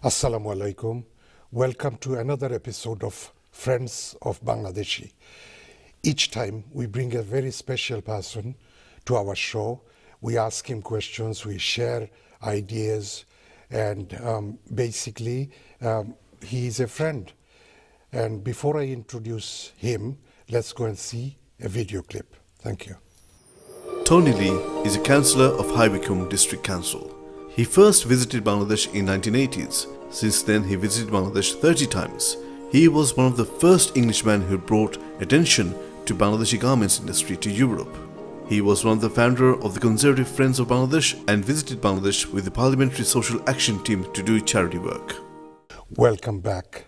Assalamu alaikum. Welcome to another episode of Friends of Bangladeshi. Each time we bring a very special person to our show. We ask him questions, we share ideas, and basically he is a friend. And before I introduce him, let's go and see a video clip. Thank you. Tony Lee is a councillor of High Wycombe District Council. He first visited Bangladesh in 1980s. Since then, he visited Bangladesh 30 times. He was one of the first Englishmen who brought attention to Bangladeshi garments industry to Europe. He was one of the founder of the Conservative Friends of Bangladesh and visited Bangladesh with the Parliamentary Social Action Team to do charity work. Welcome back.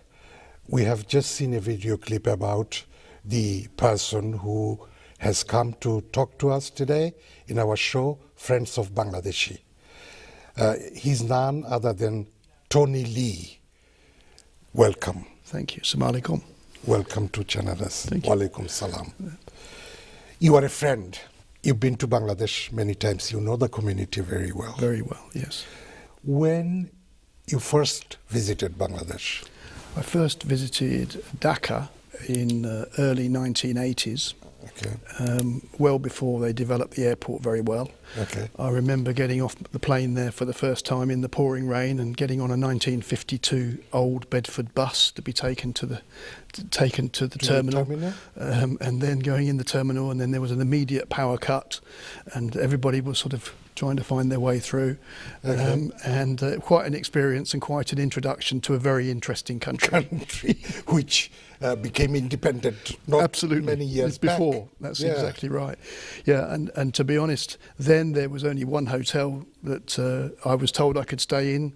We have just seen a video clip about the person who has come to talk to us today in our show, Friends of Bangladeshi. He's none other than Tony Lee. Welcome. Thank you. Assalamu alaikum. Welcome to Chanadas. Thank you. Walaikum salam. You are a friend. You've been to Bangladesh many times. You know the community very well. Very well, yes. When you first visited Bangladesh? I first visited Dhaka in early 1980s. Okay. Well before they developed the airport very well. Okay. I remember getting off the plane there for the first time in the pouring rain and getting on a 1952 old Bedford bus to be taken to the terminal, and then going in the terminal, and then there was an immediate power cut, and everybody was sort of trying to find their way through, and quite an experience and quite an introduction to a very interesting country. Which became independent not Absolutely. Many years before. back. That's exactly right. Yeah, and to be honest, then there was only one hotel that I was told I could stay in,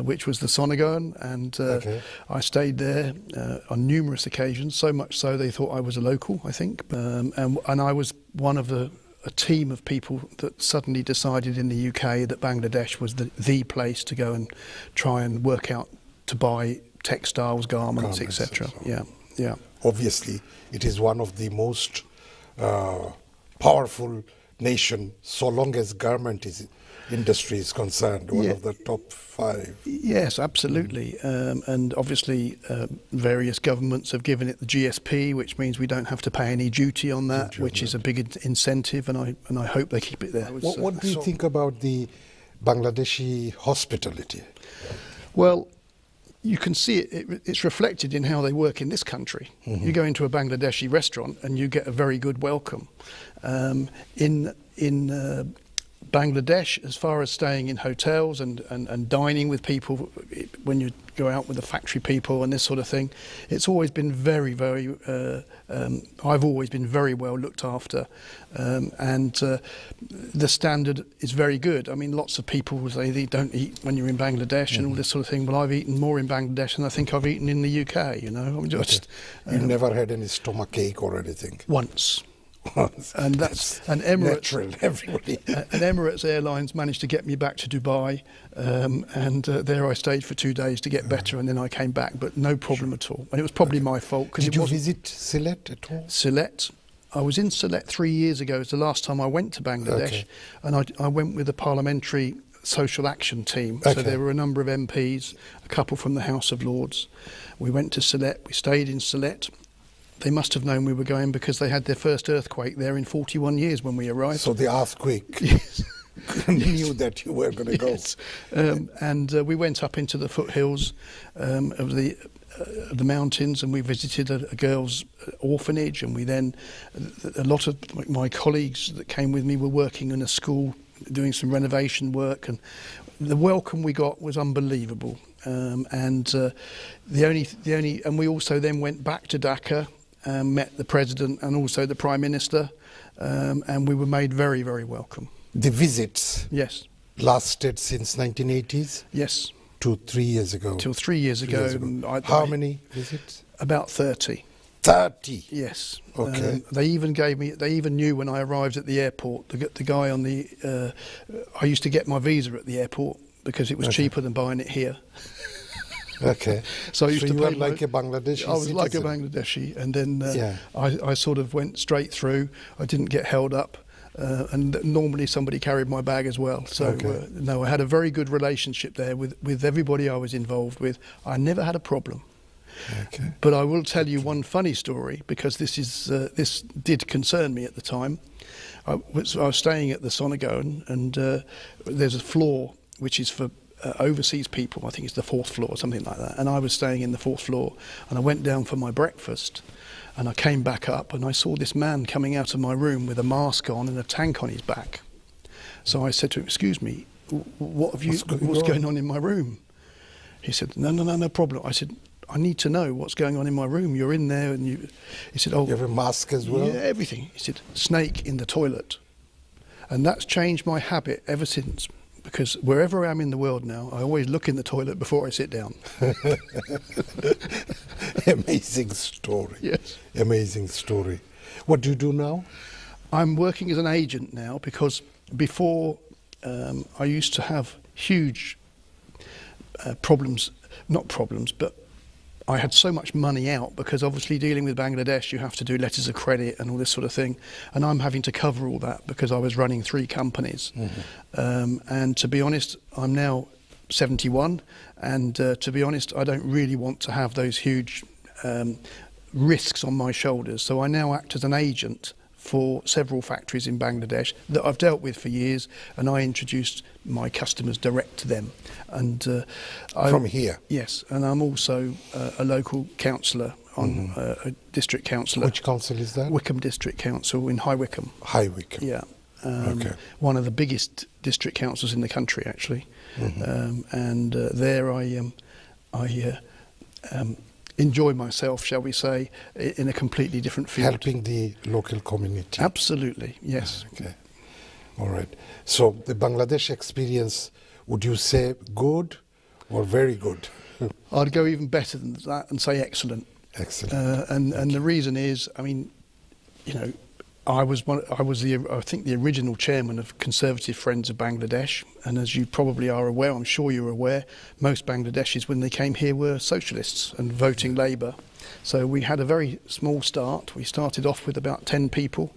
which was the Sonagon, and I stayed there on numerous occasions, so much so they thought I was a local, I think, and I was one of a team of people that suddenly decided in the UK that Bangladesh was the place to go and try and work out to buy textiles, garments, etc. Yeah. Obviously, it is one of the most powerful nation so long as garment industry is concerned, one of the top 5. Yes, absolutely. And obviously various governments have given it the GSP, which means we don't have to pay any duty on that, which is a big incentive, and I hope they keep it there. What do you think about the Bangladeshi hospitality? Well, you can see it's reflected in how they work in this country. You go into a Bangladeshi restaurant and you get a very good welcome. In Bangladesh, as far as staying in hotels and dining with people, when you go out with the factory people and this sort of thing, it's always been very, very, I've always been very well looked after, and the standard is very good. I mean, lots of people will say they don't eat when you're in Bangladesh and all this sort of thing. Well, I've eaten more in Bangladesh than I think I've eaten in the UK, you know. I'm just, you never had any stomach ache or anything? Once. And that's an Emirates. Natural, everybody. And Emirates Airlines managed to get me back to Dubai, and there I stayed for 2 days to get better, and then I came back, but no problem at all. And it was probably my fault. Did you visit Sylhet at all? Sylhet. I was in Sylhet 3 years ago. It was the last time I went to Bangladesh, and I went with the Parliamentary Social Action Team. So there were a number of MPs, a couple from the House of Lords. We went to Sylhet. We stayed in Sylhet. They must have known we were going because they had their first earthquake there in 41 years when we arrived. So the earthquake knew that you were going to go. Yes. And we went up into the foothills of the mountains, and we visited a girls' orphanage, and we then, a lot of my colleagues that came with me were working in a school doing some renovation work, and the welcome we got was unbelievable. And we also then went back to Dhaka, met the president and also the prime minister, and we were made very, very welcome. The visits lasted since 1980s? Yes. 2-3 years ago? Till 3 years ago. How many visits? About 30. 30? Yes. Okay. They even knew when I arrived at the airport, the guy on I used to get my visa at the airport because it was cheaper than buying it here. Okay. So I used to you pay were like a Bangladeshi I was citizen. like a Bangladeshi, and then I sort of went straight through. I didn't get held up, and normally somebody carried my bag as well. So Okay. no, I had a very good relationship there with everybody I was involved with. I never had a problem. Okay. But I will tell you one funny story, because this did concern me at the time. I was staying at the Sonagoen, and there's a floor which is for overseas people. I think it's the 4th floor or something like that. And I was staying in the 4th floor, and I went down for my breakfast, and I came back up, and I saw this man coming out of my room with a mask on and a tank on his back. So I said to him, "Excuse me, what's going on in my room?" He said, No problem. I said, "I need to know what's going on in my room. You're in there." And he said, "Oh, You have a mask as well? yeah, everything." He said, "Snake in the toilet." And that's changed my habit ever since, because wherever I am in the world now, I always look in the toilet before I sit down. Amazing story. Yes. Amazing story. What do you do now? I'm working as an agent now, because before I used to have huge problems, not problems, but I had so much money out, because obviously dealing with Bangladesh, you have to do letters of credit and all this sort of thing. And I'm having to cover all that because I was running 3 companies. And to be honest, I'm now 71. And to be honest, I don't really want to have those huge risks on my shoulders. So I now act as an agent for several factories in Bangladesh that I've dealt with for years, and I introduced my customers direct to them. And From here? Yes, and I'm also a local councillor on a district councillor. Which council is that? Wickham District Council in High Wycombe. High Wycombe. Yeah. Okay. One of the biggest district councils in the country, actually. And there I enjoy myself, shall we say, in a completely different field. Helping the local community. Absolutely, yes. Okay. All right. So the Bangladesh experience, would you say good or very good? I'd go even better than that and say excellent. Excellent. And the reason is, I mean, you know, I was I think the original chairman of Conservative Friends of Bangladesh, and as you probably are aware, I'm sure you're aware, most Bangladeshis when they came here were socialists and voting Labour. So we had a very small start. We started off with about 10 people,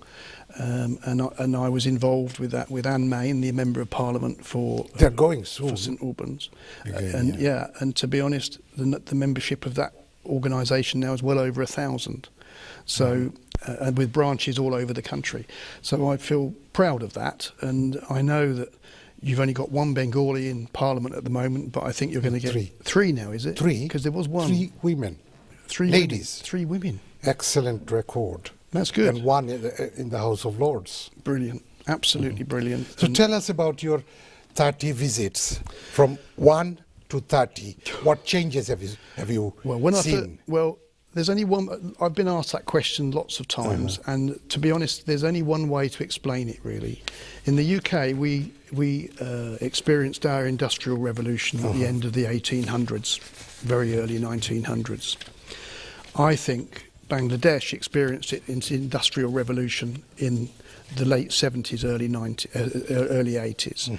and I was involved with that with Anne Main, the Member of Parliament for They're going soon. for St Albans. Again, And yeah. and to be honest, the membership of that organisation now is well over 1,000. So, and with branches all over the country. So I feel proud of that, and I know that you've only got 1 Bengali in Parliament at the moment, but I think you're going to get 3 now, is it? 3? Because there was 1. 3 women. 3 ladies. 3 women. Excellent record. That's good. And 1 in the House of Lords. Brilliant. Absolutely brilliant. So And tell us about your 30 visits. From 1 to 30, what changes have you well, when seen? there's only one. I've been asked that question lots of times, and to be honest, there's only one way to explain it. Really, in the UK, we experienced our industrial revolution at the end of the 1800s, very early 1900s. I think Bangladesh experienced its industrial revolution in the late 70s, early 80s.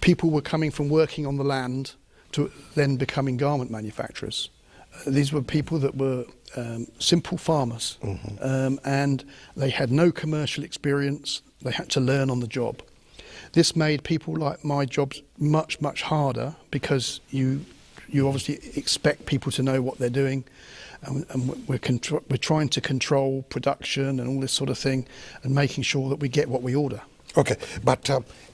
People were coming from working on the land to then becoming garment manufacturers. These were people that were simple farmers, and they had no commercial experience. They had to learn on the job. This made people like my jobs much, much harder, because you obviously expect people to know what they're doing, and we're trying to control production and all this sort of thing, and making sure that we get what we order. Okay, but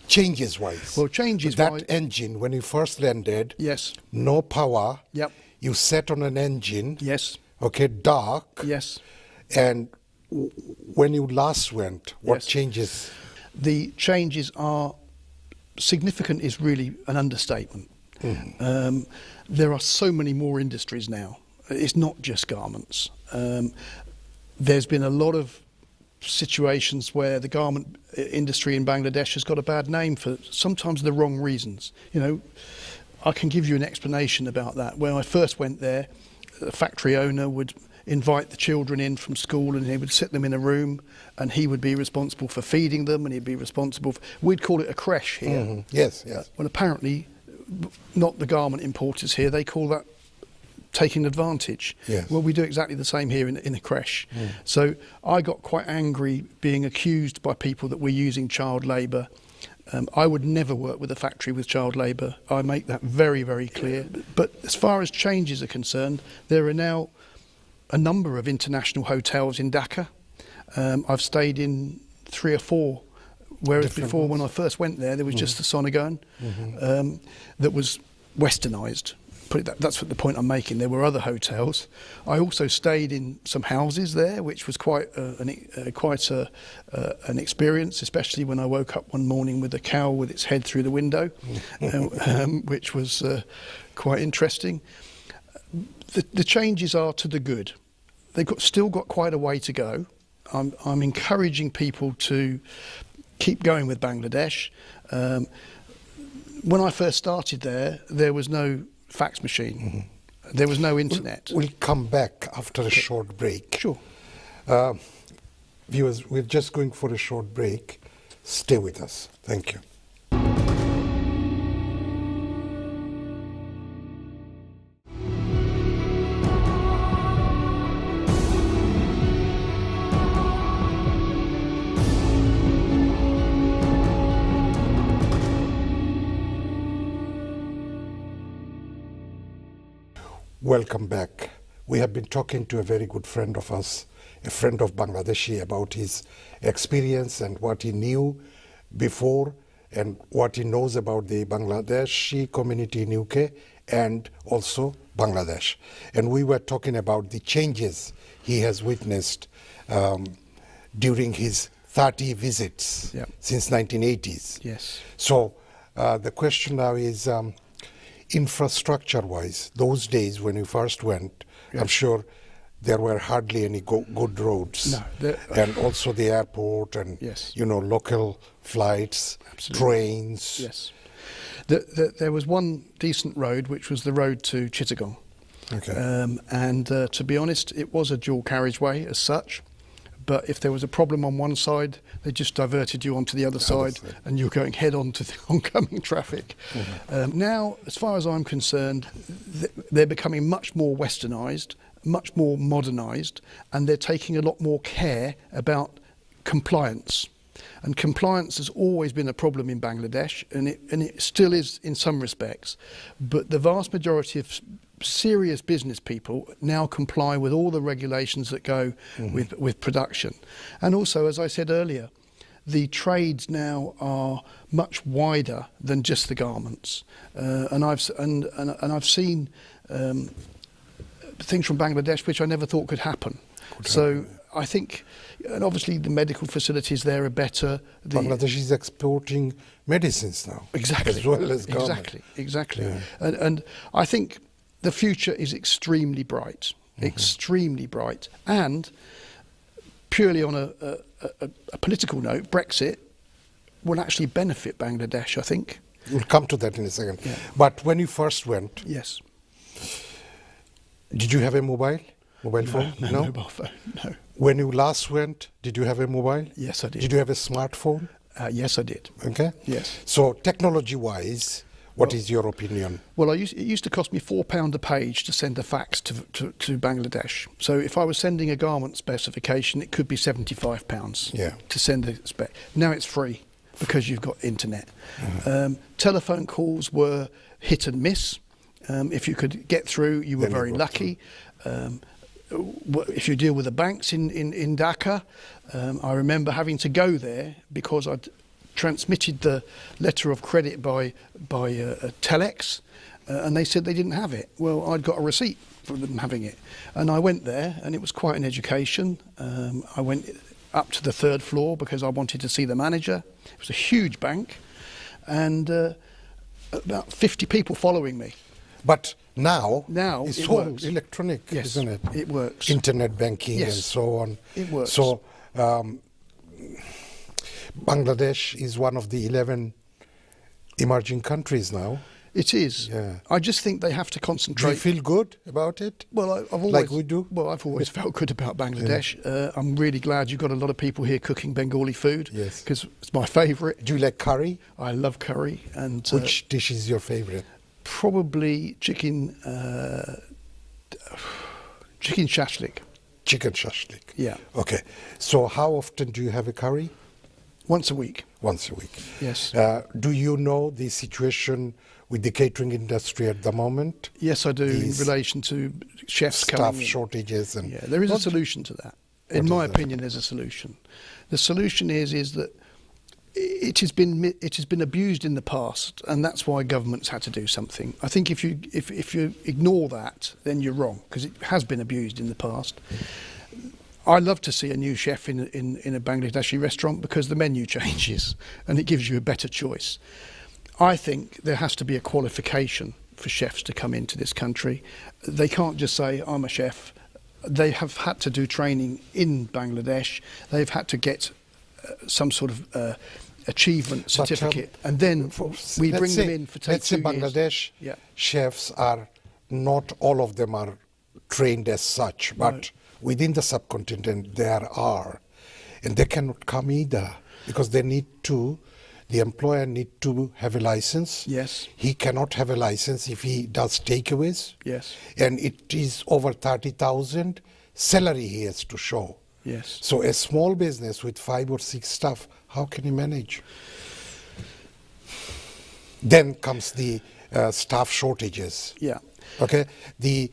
changes-wise. Well, changes that wise- engine, when you first landed, Yes. no power. Yep. You sat on an engine. Yes. Okay, dark. Yes. And when you last went, what Yes. changes? The changes are significant is really an understatement. There are so many more industries now. It's not just garments. There's been a lot of situations where the garment industry in Bangladesh has got a bad name for sometimes the wrong reasons. You know, I can give you an explanation about that. When I first went there, the factory owner would invite the children in from school, and he would sit them in a room, and he would be responsible for feeding them, and he'd be responsible for, we'd call it a creche here. Yes, yes. Well, apparently, not the garment importers here, they call that taking advantage. Yes. Well, we do exactly the same here in a creche. So I got quite angry being accused by people that we're using child labour. I would never work with a factory with child labour. I make that very, very clear. But as far as changes are concerned, there are now a number of international hotels in Dhaka. I've stayed in 3 or 4, whereas Different before ones. when I first went there was just the Sonagon that was westernised. That's what the point I'm making. There were other hotels. I also stayed in some houses there, which was quite an experience, especially when I woke up one morning with a cow with its head through the window, which was quite interesting. The changes are to the good. They've still got quite a way to go. I'm encouraging people to keep going with Bangladesh. When I first started there was no fax machine. There was no internet. We'll come back after a short break. Sure. Viewers, we're just going for a short break. Stay with us. Thank you. Welcome back. We have been talking to a very good friend of us, a friend of Bangladeshi, about his experience and what he knew before and what he knows about the Bangladeshi community in UK and also Bangladesh. And we were talking about the changes he has witnessed during his 30 visits since 1980s. Yes. So the question now is, infrastructure-wise, those days when you first went, I'm sure there were hardly any good roads. No, and also the airport and, local flights, trains. Yes. There was one decent road, which was the road to Chittagong. Okay. And to be honest, it was a dual carriageway as such. But if there was a problem on one side, they just diverted you onto the other side, and you're going head on to the oncoming traffic. Now, as far as I'm concerned, they're becoming much more westernised, much more modernised, and they're taking a lot more care about compliance. And compliance has always been a problem in Bangladesh, and it still is in some respects. But the vast majority of serious business people now comply with all the regulations that go with production. And also, as I said earlier, the trades now are much wider than just the garments. And I've seen things from Bangladesh which I never thought could happen. So I think, and obviously the medical facilities there are better. Bangladesh is exporting medicines now. Exactly. As well as garments. Exactly. Yeah. And I think the future is extremely bright, extremely bright. And purely on a political note, Brexit will actually benefit Bangladesh, I think. We'll come to that in a second. Yeah. But when you first went, Yes. did you have a mobile phone? No mobile phone, no. When you last went, did you have a mobile? Yes, I did. Did you have a smartphone? Yes, I did. Okay. Yes. So technology-wise, what is your opinion? Well, it used to cost me £4 a page to send a fax to Bangladesh. So if I was sending a garment specification, it could be £75 to send the spec. Now it's free because you've got internet. Telephone calls were hit and miss. If you could get through, you were Then you very got lucky. If you deal with the banks in Dhaka, I remember having to go there because I'd transmitted the letter of credit by telex, and they said they didn't have it. Well, I'd got a receipt for them having it, and I went there, and it was quite an education. I went up to the 3rd floor because I wanted to see the manager. It was a huge bank, and about 50 people following me. But now it's it all works. electronic, Yes, isn't it? it works. Internet banking Yes, and so on. it works. So Bangladesh is one of the 11 emerging countries now. It is. Yeah. I just think they have to Do concentrate. you feel good about it? Well, I've always, like we do? Well, I've always felt good about Bangladesh. I'm really glad you've got a lot of people here cooking Bengali food. Yes. Because it's my favourite. Do you like curry? I love curry. And Which dish is your favorite? probably chicken chicken shashlik. Chicken shashlik. Yeah. Okay. So how often do you have a curry? Once a week. Once a week. Yes. Do you know the situation with the catering industry at the moment? Yes, I do, in These relation to chefs Staff coming in. shortages and Yeah, there is a What- solution to that. What In is my that? opinion, there's a solution. The solution is that it has been abused in the past, and that's why governments had to do something. I think if you ignore that, then you're wrong, because it has been abused in the past. I love to see a new chef in a Bangladeshi restaurant because the menu changes and it gives you a better choice. I think there has to be a qualification for chefs to come into this country. They can't just say, I'm a chef. They have had to do training in Bangladesh. They've had to get some sort of achievement But, certificate, and then we let's bring say- them in for take Let's say 2 years. Bangladesh Yeah. chefs are not all of them are trained as such, but within the subcontinent there are, and they cannot come either because they need to. The employer need to have a license. Yes. He cannot have a license if he does takeaways. Yes. And it is over 30,000 salary he has to show. Yes. So a small business with 5 or 6 staff, how can he manage? Then comes the staff shortages. Yeah. Okay, the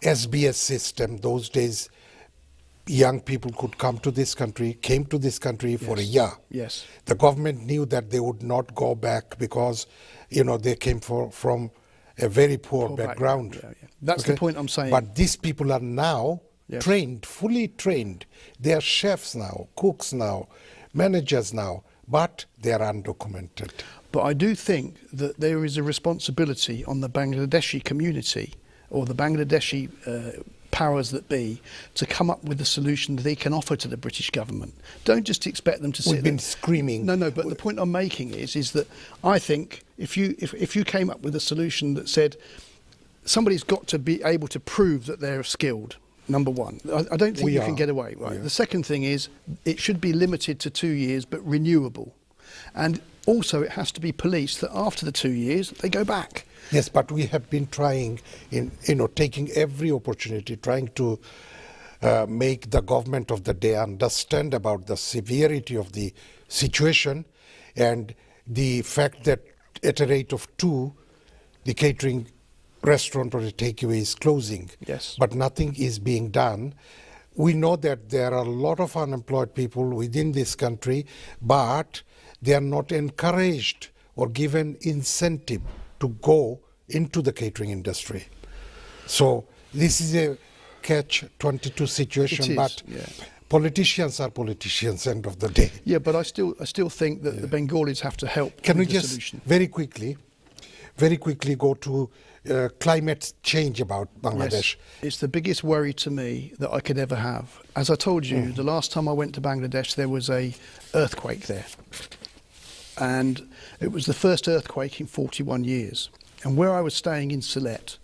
SBS system. Those days, young people could come to this country, came to this country for a year. Yes. The government knew that they would not go back because, they came from a very poor Poor background. background, yeah. That's the point I'm saying. But these people are now Yes. trained, fully trained. They are chefs now, cooks now, managers now, but they are undocumented. But I do think that there is a responsibility on the Bangladeshi community or the Bangladeshi powers that be to come up with a solution that they can offer to the British government. Don't just expect them to sit We've been there. screaming. No, but the point I'm making is that I think if you came up with a solution that said somebody's got to be able to prove that they're skilled. Number one, I don't think We you can are. get away. Right. We are. The second thing is it should be limited to 2 years, but renewable, and also it has to be policed that after the 2 years they go back. Yes, but we have been trying, taking every opportunity, trying to make the government of the day understand about the severity of the situation and the fact that at a rate of 2, the catering restaurant or the takeaway is closing. Yes. But nothing is being done. We know that there are a lot of unemployed people within this country, but they are not encouraged or given incentive to go into the catering industry. So this is a catch-22 situation, It is, but yeah. politicians are politicians end of the day. Yeah, but I still think that the Bengalis have to help Can we with the just solution. very quickly go to climate change about Bangladesh? Yes, it's the biggest worry to me that I could ever have. As I told you, the last time I went to Bangladesh, there was a earthquake there. And it was the first earthquake in 41 years. And where I was staying in Sylhet,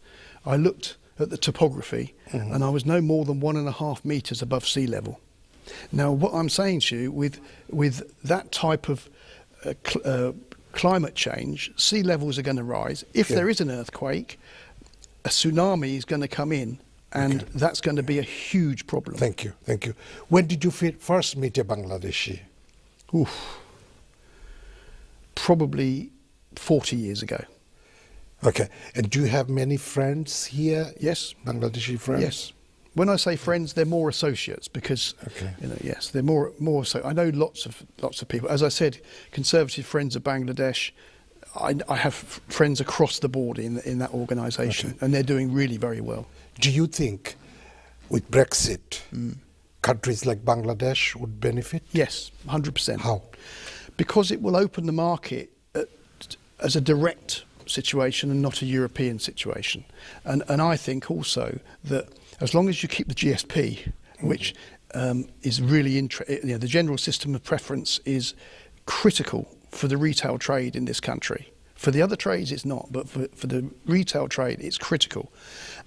I looked at the topography and I was no more than 1.5 metres above sea level. Now, what I'm saying to you, with that type of climate change, sea levels are going to rise. If there is an earthquake, a tsunami is going to come in, and that's going to be a huge problem. Thank you. When did you first meet a Bangladeshi? Oof. Probably 40 years ago. Okay. And do you have many friends here? Yes. Bangladeshi friends? Yes. When I say friends, they're more associates because, Okay. yes, they're more so. I know lots of people. As I said, conservative friends of Bangladesh. I have friends across the board in that organisation, and they're doing really very well. Do you think with Brexit, countries like Bangladesh would benefit? Yes, 100%. How? Because it will open the market as a direct situation and not a European situation. And I think also that as long as you keep the GSP, which is really the general system of preference is critical for the retail trade in this country. For the other trades, it's not, but for the retail trade, it's critical.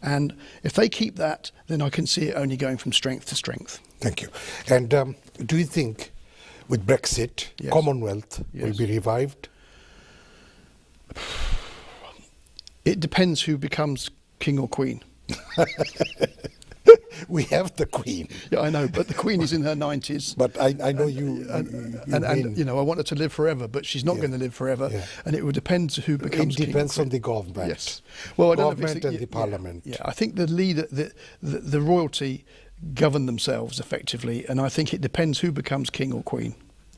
And if they keep that, then I can see it only going from strength to strength. Thank you. And do you think with Brexit, Yes. Commonwealth will Yes. be revived? It depends who becomes king or queen. We have the Queen. Yeah, I know, but the Queen is in her 90s. But I know you And you know, I want her to live forever, but she's not going to live forever. Yeah. And it would depend who becomes it king or depends queen. on the government. Yes. Well, I don't know if Government it's and the parliament. Yeah, I think the leader, the royalty govern themselves effectively, and I think it depends who becomes king or queen.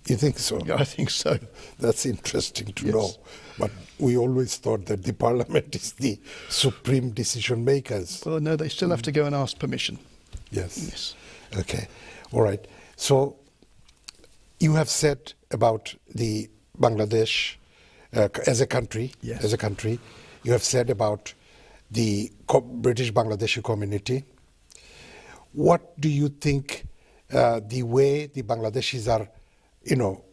You think so? Yeah, I think so. That's interesting to Yes. know. But we always thought that the parliament is the supreme decision makers. Well, no, they still have to go and ask permission. Yes. Yes. Okay. All right. So you have said about the Bangladesh as a country. Yes. As a country, you have said about the British Bangladeshi community. What do you think the way the Bangladeshis are,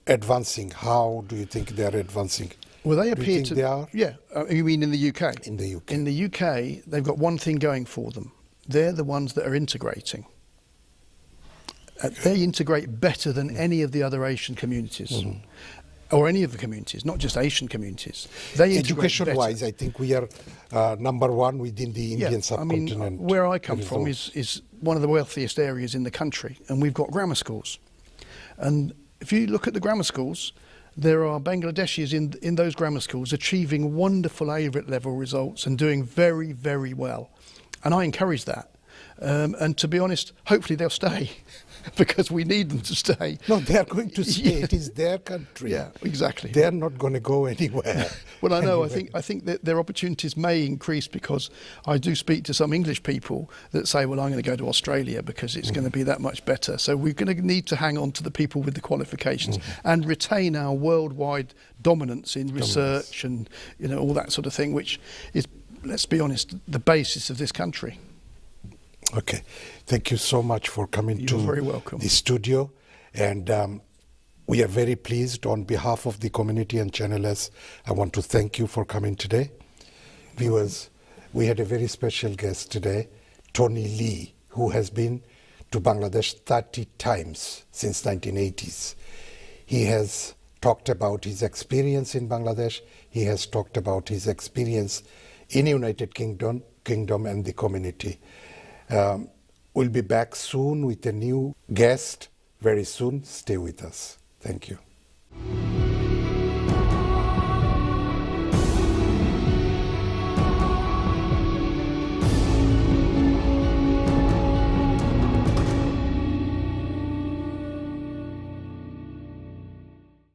advancing? How do you think they are advancing? Well, they Do you appear think to. they are? Yeah. You mean in the UK? In the UK. In the UK, they've got one thing going for them. They're the ones that are integrating. They integrate better than any of the other Asian communities. Mm-hmm. Or any of the communities, not just Asian communities. They integrate Education-wise, I think we are number one within the Indian subcontinent. I mean, where I come from Results. is one of the wealthiest areas in the country, and we've got grammar schools. And if you look at the grammar schools, there are Bangladeshis in those grammar schools achieving wonderful A-level results and doing very, very well. And I encourage that. And to be honest, hopefully they'll stay because we need them to stay. No, they are going to stay. Yeah. It is their country. Yeah, exactly. They are not going to go anywhere. Well, I know. Anyway. I think that their opportunities may increase because I do speak to some English people that say, "Well, I'm going to go to Australia because it's going to be that much better." So we're going to need to hang on to the people with the qualifications and retain our worldwide dominance in research and all that sort of thing, which is, let's be honest, the basis of this country. Okay. Thank you so much for coming You're very welcome. the studio. And we are very pleased on behalf of the community and Channel S. I want to thank you for coming today. Viewers, we had a very special guest today, Tony Lee, who has been to Bangladesh 30 times since 1980s. He has talked about his experience in Bangladesh. He has talked about his experience in United Kingdom and the community. We'll be back soon with a new guest very soon. Stay with us. Thank you.